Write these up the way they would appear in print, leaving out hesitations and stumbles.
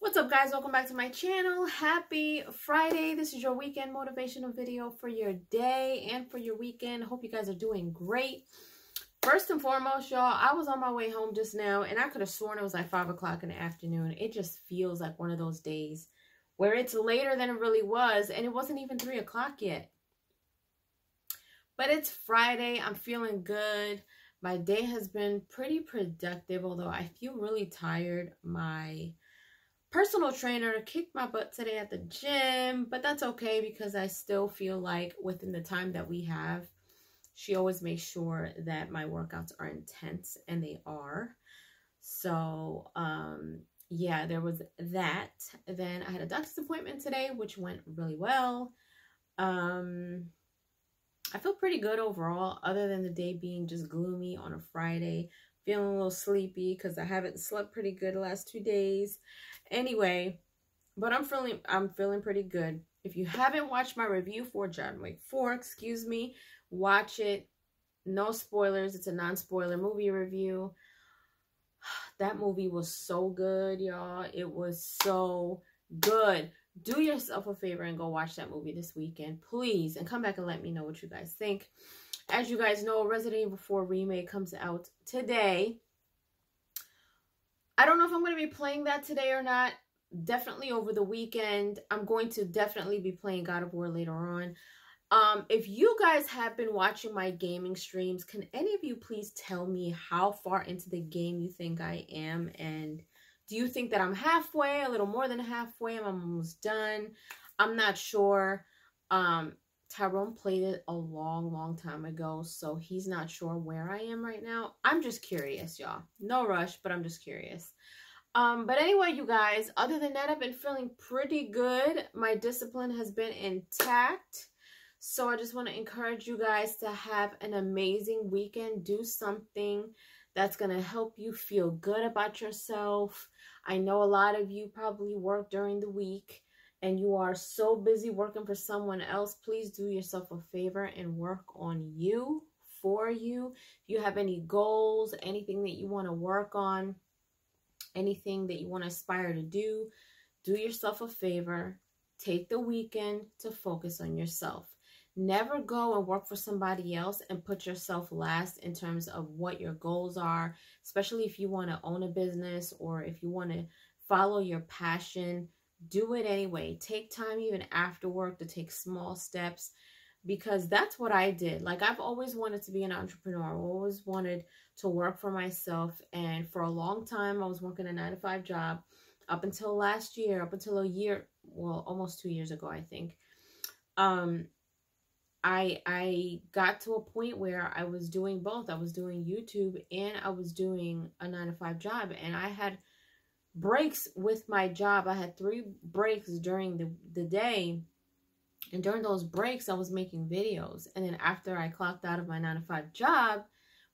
What's up, guys? Welcome back to my channel. Happy Friday. This is your weekend motivational video for your day and for your weekend. Hope you guys are doing great. First and foremost, y'all, I was on my way home just now and I could have sworn it was like 5 o'clock in the afternoon. It just feels like one of those days where it's later than it really was and it wasn't even 3 o'clock yet. But it's Friday. I'm feeling good. My day has been pretty productive, although I feel really tired. My personal trainer kicked my butt today at the gym, but that's okay because I still feel like within the time that we have, she always makes sure that my workouts are intense, and they are. So, yeah, there was that. Then I had a doctor's appointment today, which went really well. I feel pretty good overall, other than the day being just gloomy on a Friday. Feeling a little sleepy because I haven't slept pretty good the last 2 days. Anyway, but I'm feeling pretty good. If you haven't watched my review for John Wick 4, watch it. No spoilers. It's a non-spoiler movie review. That movie was so good, y'all. It was so good. Do yourself a favor and go watch that movie this weekend, please, and come back and let me know what you guys think. As you guys know, Resident Evil 4 Remake comes out today. I don't know if I'm going to be playing that today or not. Definitely over the weekend. I'm going to definitely be playing God of War later on. If you guys have been watching my gaming streams, can any of you please tell me how far into the game you think I am? And do you think that I'm halfway, a little more than halfway? I'm almost done. I'm not sure. Tyrone played it a long time ago, so he's not sure where I am right now. I'm just curious, y'all. No rush, but I'm just curious. But anyway, you guys, other than that, I've been feeling pretty good. My discipline has been intact. So I just want to encourage you guys to have an amazing weekend. Do something that's going to help you feel good about yourself. I know a lot of you probably work during the week and you are so busy working for someone else. Please do yourself a favor and work on you, for you. If you have any goals, anything that you want to work on, anything that you want to aspire to do yourself a favor. Take the weekend to focus on yourself. Never go and work for somebody else and put yourself last in terms of what your goals are, especially if you want to own a business or if you want to follow your passion. Do it anyway. Take time even after work to take small steps, because that's what I did. Like, I've always wanted to be an entrepreneur. I always wanted to work for myself. And for a long time, I was working a 9-to-5 job up until last year, up until a year, well, almost 2 years ago, I think. I got to a point where I was doing both. I was doing YouTube and I was doing a 9-to-5 job, and I had breaks with my job. I had 3 breaks during the day, and during those breaks I was making videos. And then after I clocked out of my 9-to-5 job,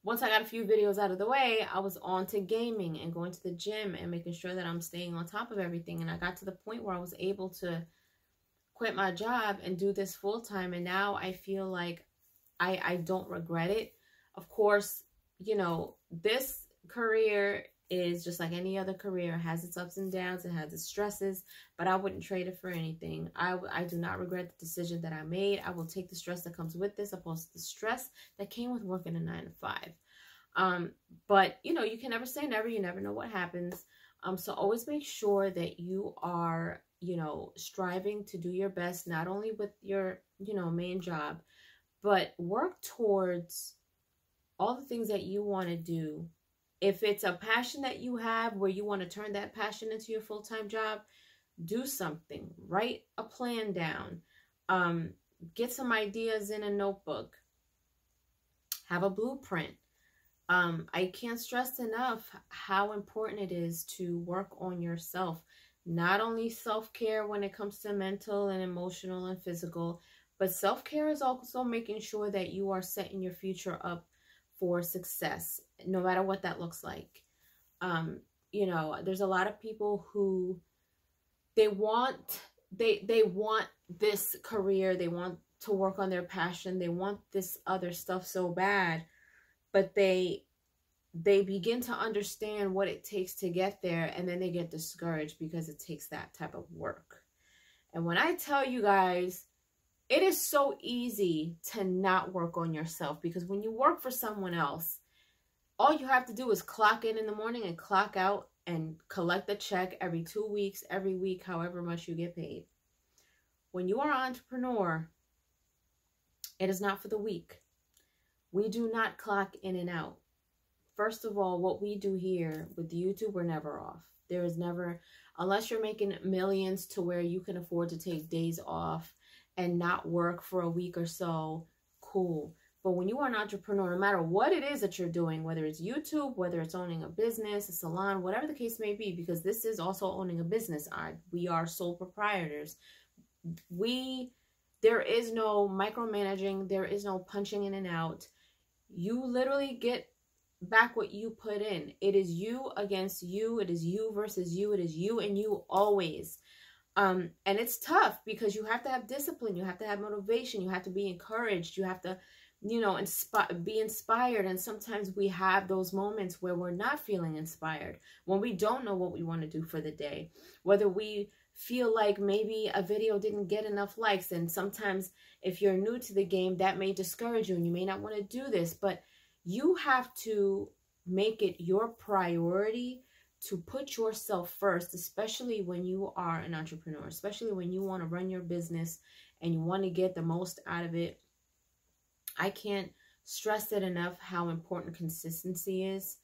once I got a few videos out of the way, I was on to gaming and going to the gym and making sure that I'm staying on top of everything. And I got to the point where I was able to quit my job and do this full time. And now I feel like I don't regret it. Of course, you know, this career is just like any other career. It has its ups and downs. It has its stresses, but I wouldn't trade it for anything. I do not regret the decision that I made. I will take the stress that comes with this opposed to the stress that came with working a 9-to-5. But, you know, you can never say never. You never know what happens. So always make sure that you are, you know, striving to do your best, not only with your, you know, main job, but work towards all the things that you want to do. If it's a passion that you have where you want to turn that passion into your full-time job, do something. Write a plan down. Get some ideas in a notebook. Have a blueprint. I can't stress enough how important it is to work on yourself. Not only self-care when it comes to mental and emotional and physical, but self-care is also making sure that you are setting your future up for success, no matter what that looks like. You know, there's a lot of people who they want this career, they want to work on their passion, they want this other stuff so bad, but they they begin to understand what it takes to get there, and then they get discouraged because it takes that type of work. And when I tell you guys, it is so easy to not work on yourself, because when you work for someone else, all you have to do is clock in the morning and clock out and collect a check every 2 weeks, every week, however much you get paid. When you are an entrepreneur, it is not for the weak. We do not clock in and out. First of all, what we do here with YouTube, we're never off. There is never, unless you're making millions to where you can afford to take days off and not work for a week or so, cool. But when you are an entrepreneur, no matter what it is that you're doing, whether it's YouTube, whether it's owning a business, a salon, whatever the case may be, because this is also owning a business. We are sole proprietors. There is no micromanaging. There is no punching in and out. You literally get back what you put in. It is you against you. It is you versus you. It is you and you always. And it's tough because you have to have discipline. You have to have motivation. You have to be encouraged. You have to, be inspired. And sometimes we have those moments where we're not feeling inspired, when we don't know what we want to do for the day, whether we feel like maybe a video didn't get enough likes. And sometimes if you're new to the game, that may discourage you and you may not want to do this, but you have to make it your priority to put yourself first, especially when you are an entrepreneur, especially when you want to run your business and you want to get the most out of it. I can't stress it enough how important consistency is.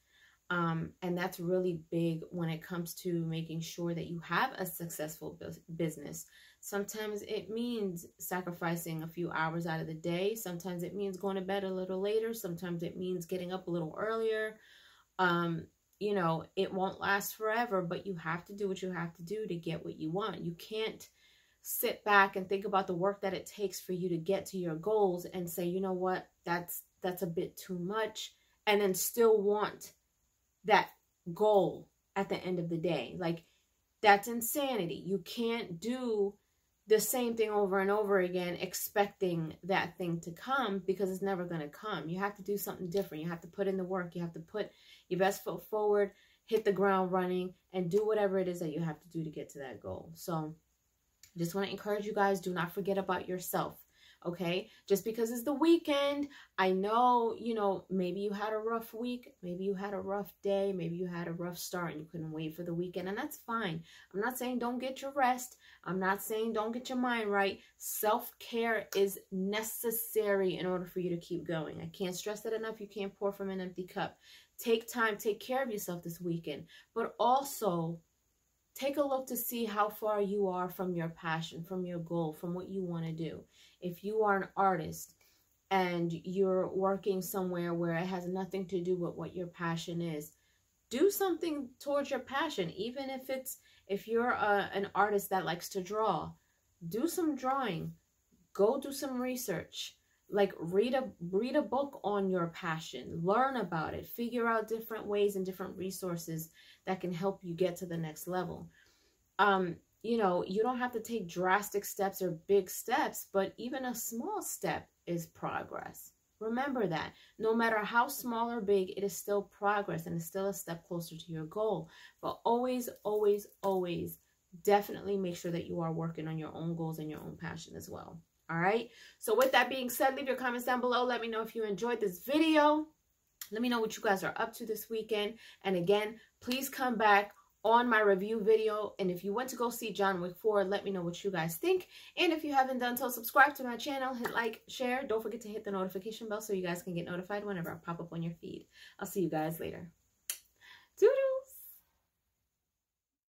And that's really big when it comes to making sure that you have a successful business. Sometimes it means sacrificing a few hours out of the day. Sometimes it means going to bed a little later. Sometimes it means getting up a little earlier. It won't last forever, but you have to do what you have to do to get what you want. You can't sit back and think about the work that it takes for you to get to your goals and say, you know what, that's a bit too much, and then still want that goal at the end of the day. Like, that's insanity. You can't do the same thing over and over again expecting that thing to come, because it's never going to come. You have to do something different. You have to put in the work. You have to put your best foot forward, hit the ground running, and do whatever it is that you have to do to get to that goal. So I just want to encourage you guys, do not forget about yourself. Okay, just because it's the weekend, I know, maybe you had a rough week, maybe you had a rough day, maybe you had a rough start and you couldn't wait for the weekend, and that's fine. I'm not saying don't get your rest. I'm not saying don't get your mind right. Self-care is necessary in order for you to keep going. I can't stress that enough. You can't pour from an empty cup. Take time, take care of yourself this weekend, but also take a look to see how far you are from your passion, from your goal, from what you want to do. If you are an artist and you're working somewhere where it has nothing to do with what your passion is, do something towards your passion. Even if you're an artist that likes to draw, do some drawing. Go do some research. Like, read a book on your passion. Learn about it. Figure out different ways and different resources that can help you get to the next level. You don't have to take drastic steps or big steps, but even a small step is progress. Remember that. No matter how small or big, it is still progress and it's still a step closer to your goal. But always, always, always definitely make sure that you are working on your own goals and your own passion as well. All right. So with that being said, leave your comments down below. Let me know if you enjoyed this video. Let me know what you guys are up to this weekend. And again, please come back on my review video. And if you went to go see John Wick 4, let me know what you guys think. And if you haven't done so, subscribe to my channel, hit like, share. Don't forget to hit the notification bell so you guys can get notified whenever I pop up on your feed. I'll see you guys later. Doo-doo.